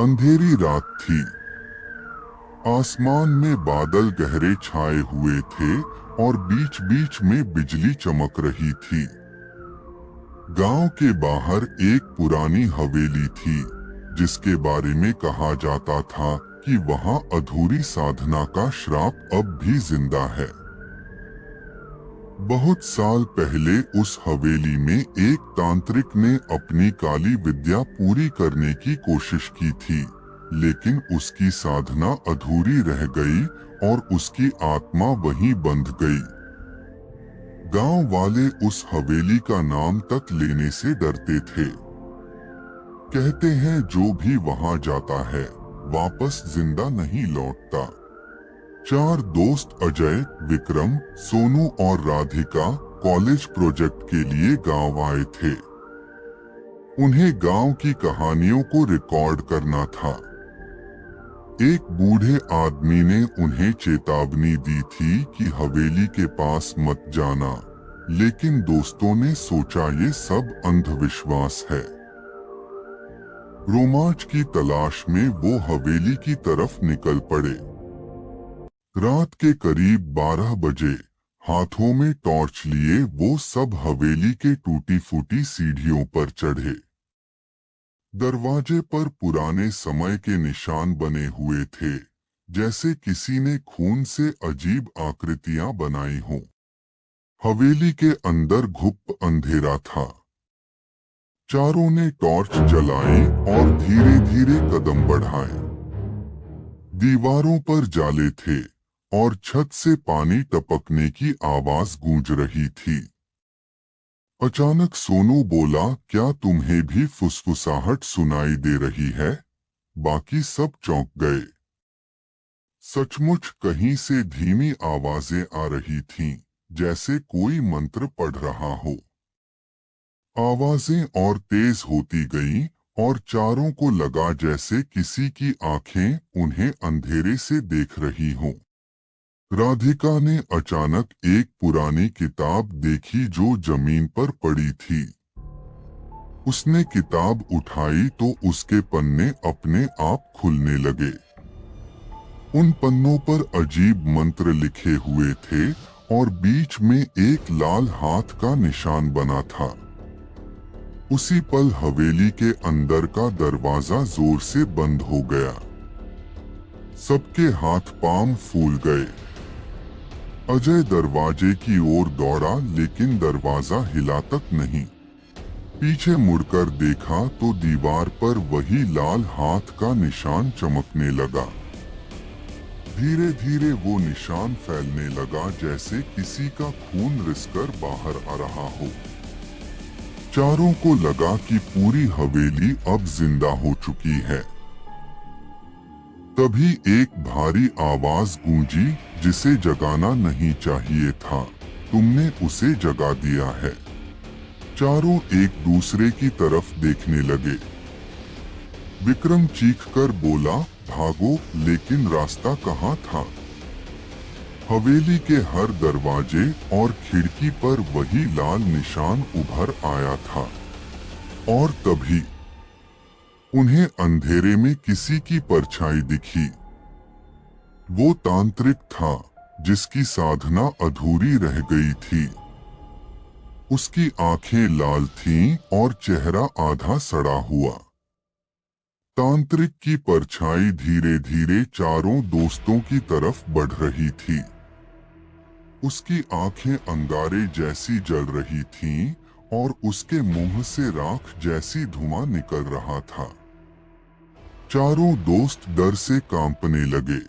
अंधेरी रात थी। आसमान में बादल गहरे छाए हुए थे और बीच बीच में बिजली चमक रही थी। गांव के बाहर एक पुरानी हवेली थी जिसके बारे में कहा जाता था कि वहां अधूरी साधना का श्राप अब भी जिंदा है। बहुत साल पहले उस हवेली में एक तांत्रिक ने अपनी काली विद्या पूरी करने की कोशिश की थी, लेकिन उसकी साधना अधूरी रह गई और उसकी आत्मा वहीं बंध गई। गांव वाले उस हवेली का नाम तक लेने से डरते थे। कहते हैं जो भी वहां जाता है वापस जिंदा नहीं लौटता। 4 दोस्त अजय, विक्रम, सोनू और राधिका कॉलेज प्रोजेक्ट के लिए गांव आए थे। उन्हें गांव की कहानियों को रिकॉर्ड करना था। एक बूढ़े आदमी ने उन्हें चेतावनी दी थी कि हवेली के पास मत जाना, लेकिन दोस्तों ने सोचा ये सब अंधविश्वास है। रोमांच की तलाश में वो हवेली की तरफ निकल पड़े। रात के करीब 12 बजे हाथों में टॉर्च लिए वो सब हवेली के टूटी फूटी सीढ़ियों पर चढ़े। दरवाजे पर पुराने समय के निशान बने हुए थे, जैसे किसी ने खून से अजीब आकृतियां बनाई हों। हवेली के अंदर घुप अंधेरा था। चारों ने टॉर्च जलाई और धीरे धीरे कदम बढ़ाए। दीवारों पर जाले थे और छत से पानी टपकने की आवाज गूंज रही थी। अचानक सोनू बोला, क्या तुम्हें भी फुसफुसाहट सुनाई दे रही है? बाकी सब चौंक गए। सचमुच कहीं से धीमी आवाजें आ रही थीं, जैसे कोई मंत्र पढ़ रहा हो। आवाजें और तेज होती गईं और चारों को लगा जैसे किसी की आंखें उन्हें अंधेरे से देख रही हों। राधिका ने अचानक एक पुरानी किताब देखी जो जमीन पर पड़ी थी। उसने किताब उठाई तो उसके पन्ने अपने आप खुलने लगे। उन पन्नों पर अजीब मंत्र लिखे हुए थे और बीच में एक लाल हाथ का निशान बना था। उसी पल हवेली के अंदर का दरवाजा जोर से बंद हो गया। सबके हाथ पांव फूल गए। अजय दरवाजे की ओर दौड़ा, लेकिन दरवाजा हिला तक नहीं। पीछे मुड़कर देखा तो दीवार पर वही लाल हाथ का निशान चमकने लगा। धीरे धीरे वो निशान फैलने लगा, जैसे किसी का खून रिसकर बाहर आ रहा हो। चारों को लगा कि पूरी हवेली अब जिंदा हो चुकी है। तभी एक भारी आवाज गूंजी, जिसे जगाना नहीं चाहिए था, तुमने उसे जगा दिया है। चारों एक दूसरे की तरफ देखने लगे। विक्रम चीखकर बोला, भागो, लेकिन रास्ता कहाँ था? हवेली के हर दरवाजे और खिड़की पर वही लाल निशान उभर आया था। और तभी उन्हें अंधेरे में किसी की परछाई दिखी। वो तांत्रिक था जिसकी साधना अधूरी रह गई थी। उसकी आंखें लाल थीं और चेहरा आधा सड़ा हुआ। तांत्रिक की परछाई धीरे धीरे चारों दोस्तों की तरफ बढ़ रही थी। उसकी आंखें अंगारे जैसी जल रही थीं और उसके मुंह से राख जैसी धुआं निकल रहा था। चारों दोस्त डर से कांपने लगे।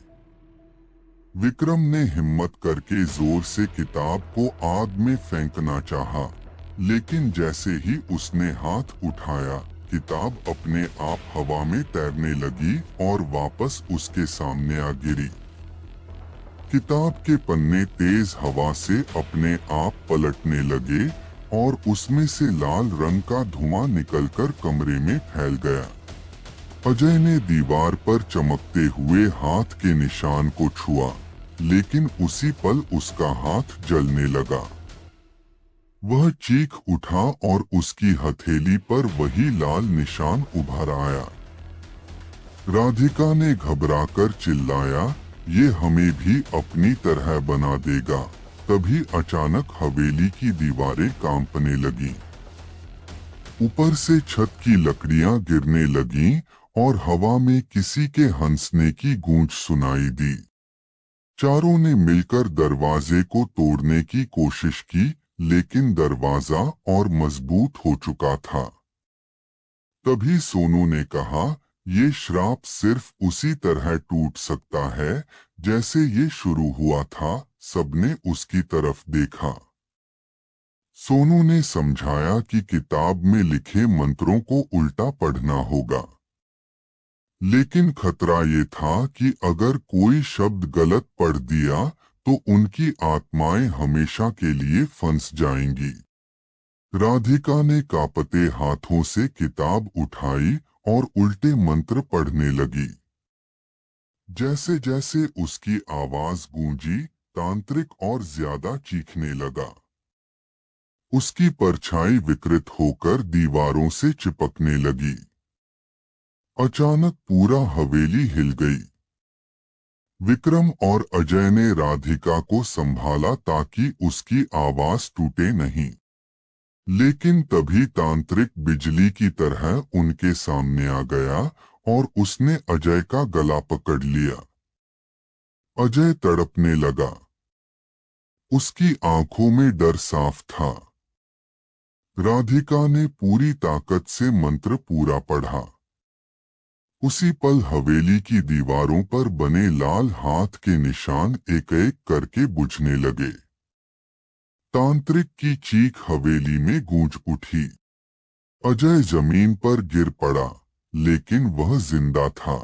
विक्रम ने हिम्मत करके जोर से किताब को आग में फेंकना चाहा, लेकिन जैसे ही उसने हाथ उठाया, किताब अपने आप हवा में तैरने लगी और वापस उसके सामने आ गिरी। किताब के पन्ने तेज हवा से अपने आप पलटने लगे और उसमें से लाल रंग का धुआं निकलकर कमरे में फैल गया। अजय ने दीवार पर चमकते हुए हाथ के निशान को छुआ, लेकिन उसी पल उसका हाथ जलने लगा। वह चीख उठा और उसकी हथेली पर वही लाल निशान उभर आया। राधिका ने घबराकर चिल्लाया, ये हमें भी अपनी तरह बना देगा। तभी अचानक हवेली की दीवारें कांपने लगीं। ऊपर से छत की लकड़ियां गिरने लगीं और हवा में किसी के हंसने की गूंज सुनाई दी। चारों ने मिलकर दरवाजे को तोड़ने की कोशिश की, लेकिन दरवाजा और मजबूत हो चुका था। तभी सोनू ने कहा, ये श्राप सिर्फ उसी तरह टूट सकता है जैसे ये शुरू हुआ था। सबने उसकी तरफ देखा। सोनू ने समझाया कि किताब में लिखे मंत्रों को उल्टा पढ़ना होगा, लेकिन खतरा ये था कि अगर कोई शब्द गलत पढ़ दिया तो उनकी आत्माएं हमेशा के लिए फंस जाएंगी। राधिका ने कांपते हाथों से किताब उठाई और उल्टे मंत्र पढ़ने लगी। जैसे जैसे उसकी आवाज गूंजी, तांत्रिक और ज्यादा चीखने लगा। उसकी परछाई विकृत होकर दीवारों से चिपकने लगी। अचानक पूरा हवेली हिल गई। विक्रम और अजय ने राधिका को संभाला ताकि उसकी आवाज टूटे नहीं, लेकिन तभी तांत्रिक बिजली की तरह उनके सामने आ गया और उसने अजय का गला पकड़ लिया। अजय तड़पने लगा। उसकी आंखों में डर साफ था। राधिका ने पूरी ताकत से मंत्र पूरा पढ़ा। उसी पल हवेली की दीवारों पर बने लाल हाथ के निशान एक एक करके बुझने लगे। तांत्रिक की चीख हवेली में गूंज उठी। अजय जमीन पर गिर पड़ा, लेकिन वह जिंदा था।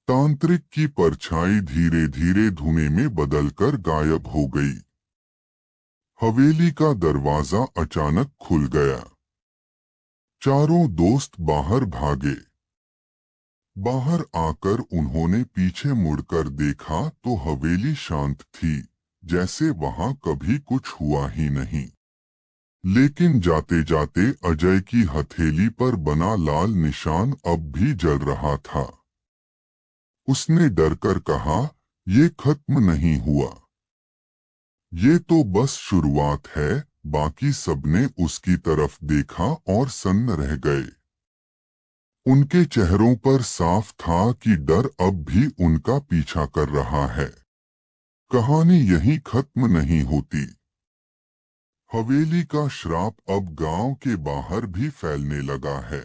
तांत्रिक की परछाई धीरे धीरे धुएं में बदलकर गायब हो गई। हवेली का दरवाजा अचानक खुल गया। चारों दोस्त बाहर भागे। बाहर आकर उन्होंने पीछे मुड़कर देखा तो हवेली शांत थी, जैसे वहां कभी कुछ हुआ ही नहीं। लेकिन जाते जाते अजय की हथेली पर बना लाल निशान अब भी जल रहा था। उसने डरकर कहा, ये खत्म नहीं हुआ। ये तो बस शुरुआत है। बाकी सबने उसकी तरफ देखा और सन्न रह गए। उनके चेहरों पर साफ था कि डर अब भी उनका पीछा कर रहा है। कहानी यहीं खत्म नहीं होती। हवेली का श्राप अब गांव के बाहर भी फैलने लगा है।